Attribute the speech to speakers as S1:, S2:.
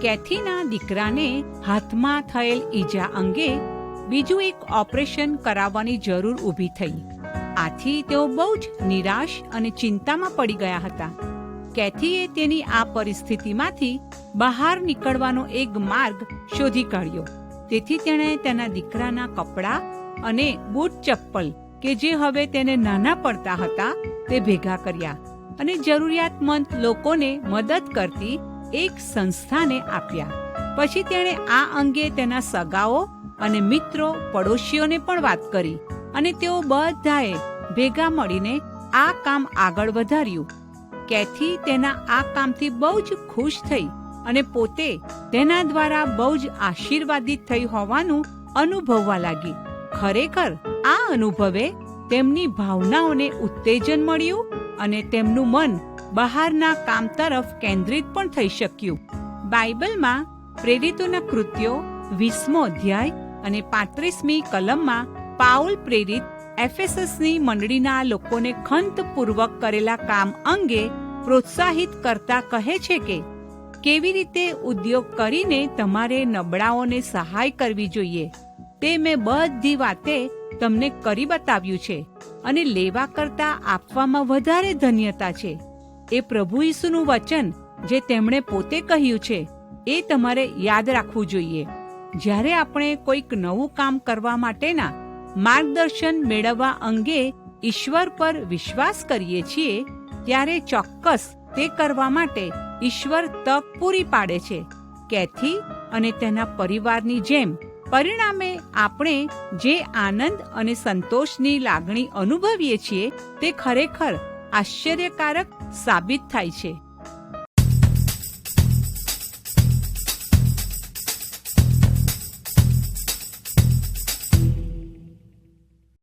S1: કેથીના દીકરાને હાથમાં થયેલ ઈજા અંગે બીજું એક ઓપરેશન કરાવવાની જરૂર ઊભી થઈ. આથી તેઓ બહુ જ નિરાશ અને ચિંતામાં પડી ગયા હતા. કેથીએ તેની આ પરિસ્થિતિમાંથી બહાર નીકળવાનો એક માર્ગ શોધી કાઢ્યો. તેથી તેણે તેના દીકરાના કપડાં અને બૂટ ચપ્પલ કે જે હવે તેને નાના પડતા હતા તે ભેગા કર્યા અને જરૂરિયાતમંદ લોકોને મદદ કરતી એક સંસ્થાને આપ્યા. પછી તેણે આ અંગે તેના સગાઓ અને મિત્રો પડોશીઓને પણ વાત કરી અને તેઓ બધાએ ભેગા મળીને આ કામ આગળ વધાર્યું. કેથી તેના આ કામથી બહુ જ ખુશ થઈ અને પોતે તેના દ્વારા બહુ જ આશીર્વાદિત થઈ હોવાનું અનુભવવા લાગી. ખરેખર આ અનુભવે તેમની ભાવનાઓને ઉત્તેજન મળ્યું અને તેમનું મન બહારના કામ તરફ કેન્દ્રિત પણ થઈ શક્યું. બાઇબલમાં પ્રેરિતોના કૃત્યો 20મો અધ્યાય અને 35મી કલમમાં પાઉલ પ્રેરિત એફેસસની મંડળીના લોકોને ખંતપૂર્વક કરેલા કામ અંગે પ્રોત્સાહિત કરતા કહે છે કે કેવી રીતે ઉદ્યોગ કરીને તમારે નબળાઓને સહાય કરવી જોઈએ તે મેં બધી વાતે તમને કરી બતાવ્યું છે. અને લેવા કરતા આપવામાં વધારે ધન્યતા છે. એ પ્રભુ ઈસુનું વચન જે તેમણે પોતે કહ્યું છે એ તમારે યાદ રાખવું જોઈએ. જ્યારે આપણે કોઈક નવું કામ કરવા માટેના માર્ગદર્શન મેળવવા અંગે ઈશ્વર પર વિશ્વાસ કરીએ છીએ ત્યારે ચોક્કસ તે કરવા માટે ઈશ્વર તક પૂરી પાડે છે. કેથી અને તેના પરિવારની જેમ પરિણામે આપણે જે આનંદ અને સંતોષની લાગણી અનુભવીએ છીએ તે ખરેખર આશ્ચર્યકારક સાબિત થાય છે.